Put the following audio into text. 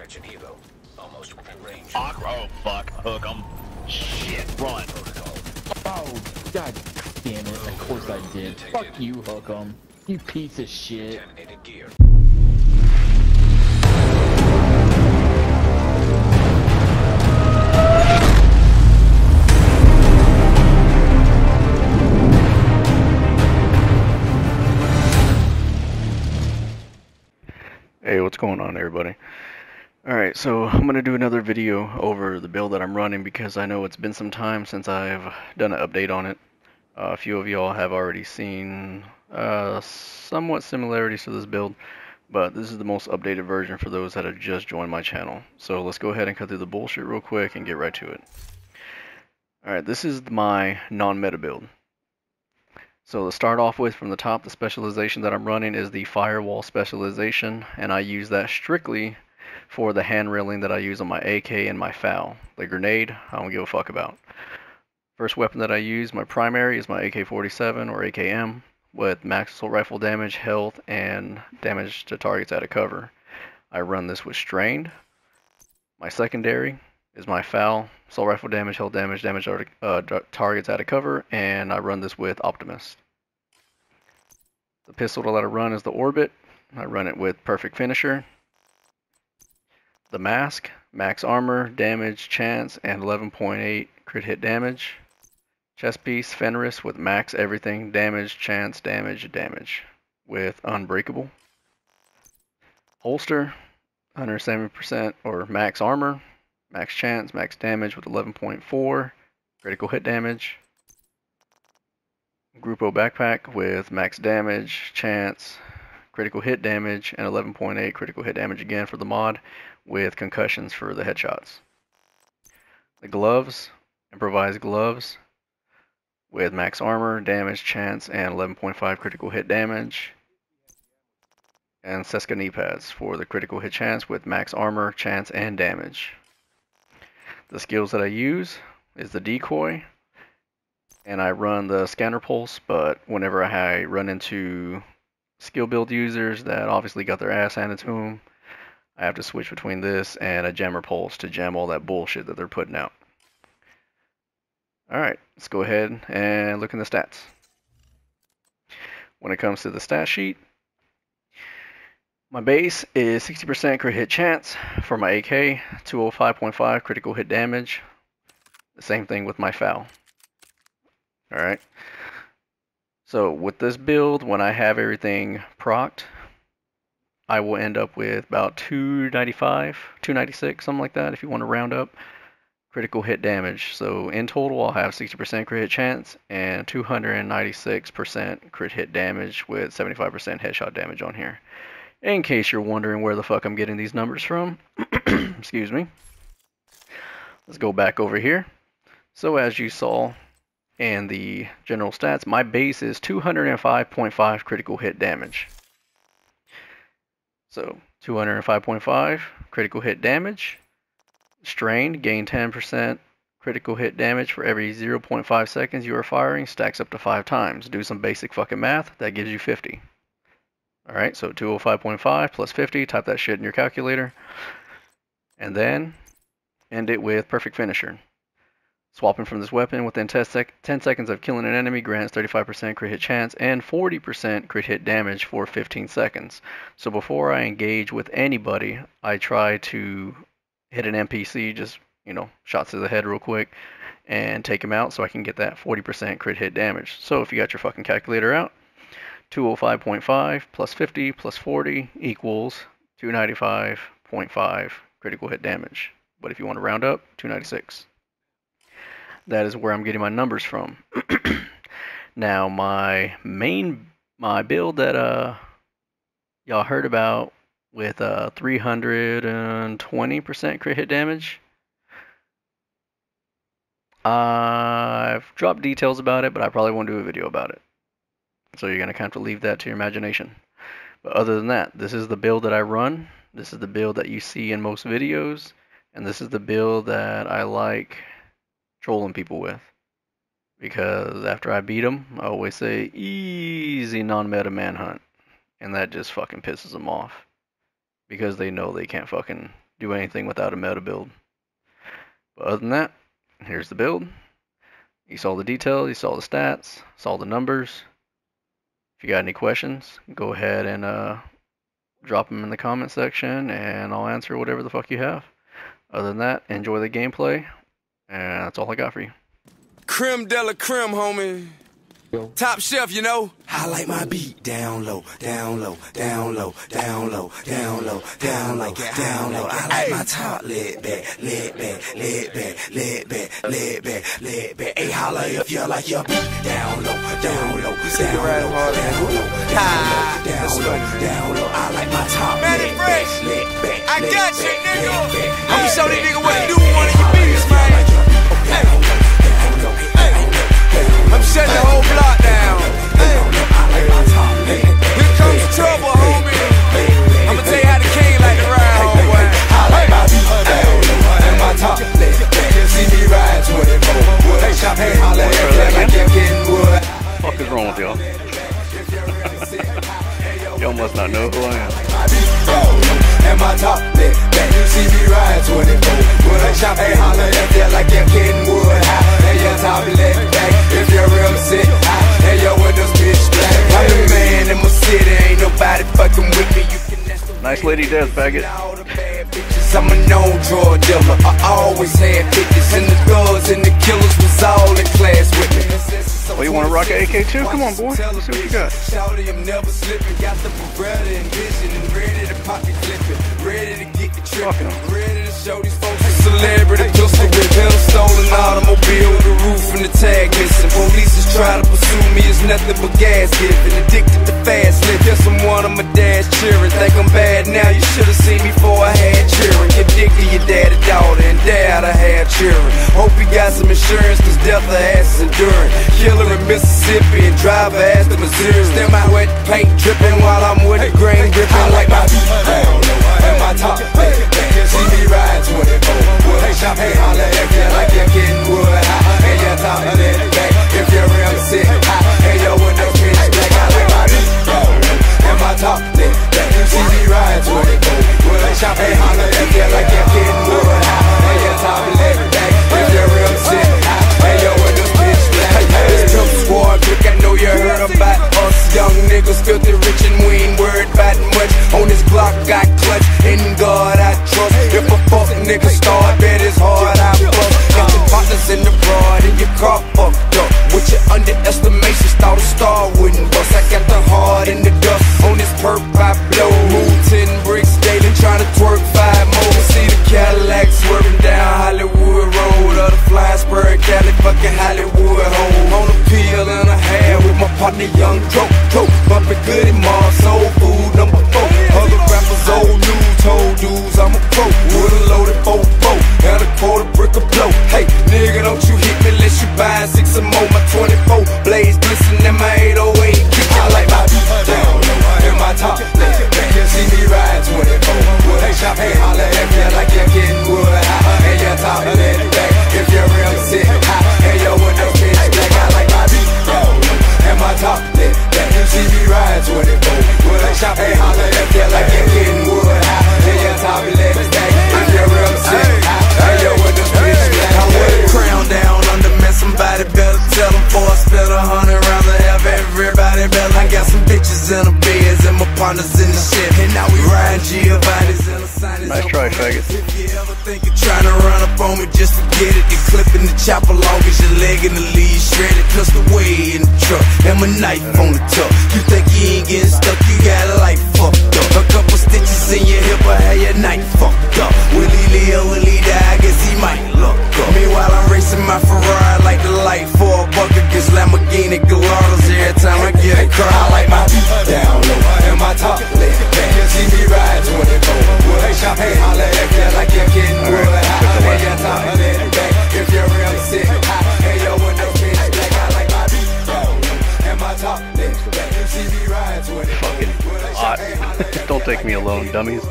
Stretch and helo. Almost within range. Oh fuck, hook 'em. Shit, run. Oh, god damn it. Of course I did. Fuck you, Hook'em. You piece of shit. Contaminated gear. Hey, what's going on, everybody? Alright, so I'm going to do another video over the build that I'm running because I know it's been some time since I've done an update on it. A few of y'all have already seen somewhat similarities to this build, but this is the most updated version for those that have just joined my channel. So let's go ahead and cut through the bullshit real quick and get right to it. Alright, this is my non-meta build. So to start off with, from the top, the specialization that I'm running is the firewall specialization, and I use that strictly for the hand railing that I use on my AK and my FAL. The grenade, I don't give a fuck about. First weapon that I use, my primary, is my AK-47 or AKM with max assault rifle damage, health, and damage to targets out of cover. I run this with strained. My secondary is my FAL, assault rifle damage, health damage, damage targets out of cover, and I run this with Optimist. The pistol that I run is the Orbit. I run it with Perfect Finisher. The mask, max armor, damage, chance, and 11.8 crit hit damage. Chest piece, Fenris with max everything, damage, chance, damage, damage, with Unbreakable. Holster, 170% or max armor, max chance, max damage with 11.4 critical hit damage. Grupo Backpack with max damage, chance, critical hit damage, and 11.8 critical hit damage again for the mod, with concussions for the headshots. The gloves, Improvised Gloves, with max armor, damage, chance, and 11.5 critical hit damage. And Ceska Kneepads for the critical hit chance with max armor, chance, and damage. The skills that I use is the decoy, and I run the scanner pulse, but whenever I run into skill build users that obviously got their ass handed to them, I have to switch between this and a jammer pulse to jam all that bullshit that they're putting out. Alright, let's go ahead and look in the stats. When it comes to the stat sheet, my base is 60% crit hit chance for my AK, 205.5 critical hit damage. The same thing with my FAL. Alright, so with this build, when I have everything procced, I will end up with about 295, 296, something like that if you want to round up, critical hit damage. So in total, I'll have 60% crit hit chance and 296% crit hit damage with 75% headshot damage on here. In case you're wondering where the fuck I'm getting these numbers from, excuse me. Let's go back over here. So as you saw in the general stats, my base is 205.5 critical hit damage. So 205.5 critical hit damage. Strained, gain 10% critical hit damage for every 0.5 seconds you are firing, stacks up to 5 times. Do some basic fucking math, that gives you 50. Alright, so 205.5 plus 50, type that shit in your calculator. And then end it with Perfect Finisher. Swapping from this weapon within 10 seconds of killing an enemy grants 35% crit hit chance and 40% crit hit damage for 15 seconds. So before I engage with anybody, I try to hit an NPC, just, you know, shots to the head real quick, and take him out so I can get that 40% crit hit damage. So if you got your fucking calculator out, 205.5 plus 50 plus 40 equals 295.5 critical hit damage. But if you want to round up, 296. That is where I'm getting my numbers from. Now my build that y'all heard about with 320% crit hit damage, I've dropped details about it, but I probably won't do a video about it. So you're gonna kind of have to leave that to your imagination. But other than that, this is the build that I run. This is the build that you see in most videos, and this is the build that I like trolling people with, because after I beat them, I always say easy non-meta manhunt, and that just fucking pisses them off, because they know they can't fucking do anything without a meta build. But other than that, here's the build. You saw the detail, you saw the stats, saw the numbers. If you got any questions, go ahead and drop them in the comment section, and I'll answer whatever the fuck you have. Other than that, enjoy the gameplay, and that's all I got for you. Creme de la creme, homie. Top shelf, you know. I like my beat down low, down low, down low, down low, down low, down low, down low. I like my top lit back, lit back, lit back, lit back, lit back, lit back. Hey, holla if you like your beat down low, down low, down low, down low, down low, down low. I like my top lit back, lit back. I got you, nigga. I'ma show these niggas what to do with one of your beats, man. I'm shutting the whole block down. Here comes trouble, homie. I'ma tell you how the king like to ride, homeboy. I like my beat down low and my top lit back. You see me ride 24 wood. Hey, holla at me like you're getting wood. What the fuck is wrong with y'all? Y'all must not know who I am. And my top lit back. You see me ride 24 wood. Hey, holla at me like you're getting wood. And your top lit back. If you're real sick, and your windows pitch black. I'm the man in my city, ain't nobody fucking with me. You can Nice lady death, faggot. I'm a known drug dealer. I always had 50s, and the thugs and the killers was all in class with me. Well, you want to rock an AK too? Come on, boy. Let's see what you got. Shouty, I'm never slipping. Got the Beretta and vision, and ready to pocket clipping. Ready to get the trip. Ready to show these folks. Celebrity pistol with him, stolen automobile, the roof and the tag missing. Police is trying to pursue me, it's nothing but gas giving. Addicted to fast living. Guess I'm one of my dad's cheering. Think I'm bad now, you should've seen me before I had cheering. Your dick to your daddy daughter, and dad I had cheering. Hope you got some insurance, cause death of ass is enduring. Killer in Mississippi and driver ass to Missouri. Still my wet paint dripping while I'm with the grain gripping. I like my beat down low and my top back. You see me ride 24 wood. Hey, holla at you like you're getting wood. And your top lit back. If you're real sick, and your windows pitch black. I like my beat down low and my top lit back. You see me ride 24 wood. Hey, holla at you like you're getting wood. And your top lit back. If you're real sick, and your windows pitch black. This Trump squad click, I know you heard about us. Young niggas filthy rich and we ain't worried about much. On this Glock I clutch, in God I trust. If a fuck nigga start, bet it's hard I bust. Got your partners in the broad and your car fucked up. With your underestimations, thought a star wouldn't bust. I got the heart in the dust. On this perp I blow. Move 10 bricks daily, trying to twerk 5 more. See the Cadillac swerving down Hollywood Road. Or the flying spur Cali, fucking Hollywood home. On a pill and a half with my partner Young Dope. Bumping goody mom, soul food number 4. Other rappers old news, told dudes I'm a pro. With a loaded 4-4 and a quarter brick of blow. Hey, nigga, don't you hit me unless you buy 6 or more. My 24 blaze glisten and my 808 kick. I like my beat down low and my top lit back. You see me ride 24 wood. Hey, holla at me like you're getting wood. And your top lit back. If you're real sick, and your windows pitch black. I like my beat down low and my top lit back. You see me ride 24 wood. Hey, holla at me like you're getting wood. And your top lit back. If you're real sick, and your windows pitch black. I wear the crown down under me. Somebody better tell them before I spend 100 rounds to have everybody better. I got some bitches in the beds and my partners in the shit. And now we riding Giovanni's in the sign. Nice try, faggot. If you ever think you're trying to run up on me, just forget it. The clipping the chopper long as your leg in the lead shredded. Pistol way in the truck and my knife on the tuck. You think you ain't getting stuck, you got a life fucked up. A couple stitches in your hip, I had your knife fucked up. Will he live, will he die? I guess he might look up. Meanwhile I'm racing my Ferrari like the light for a buck against Lamborghini Gallardos every time I get a car. I like my beat down low and my top lit back. You see me ride 24 wood. Hey, holla at me like you're getting wood. And your top lit back. If you're real sick, and your windows pitch black. I like my beat down low and my top lit back. You see me ride 24 wood. Fucking hot. Don't take me alone, dummies.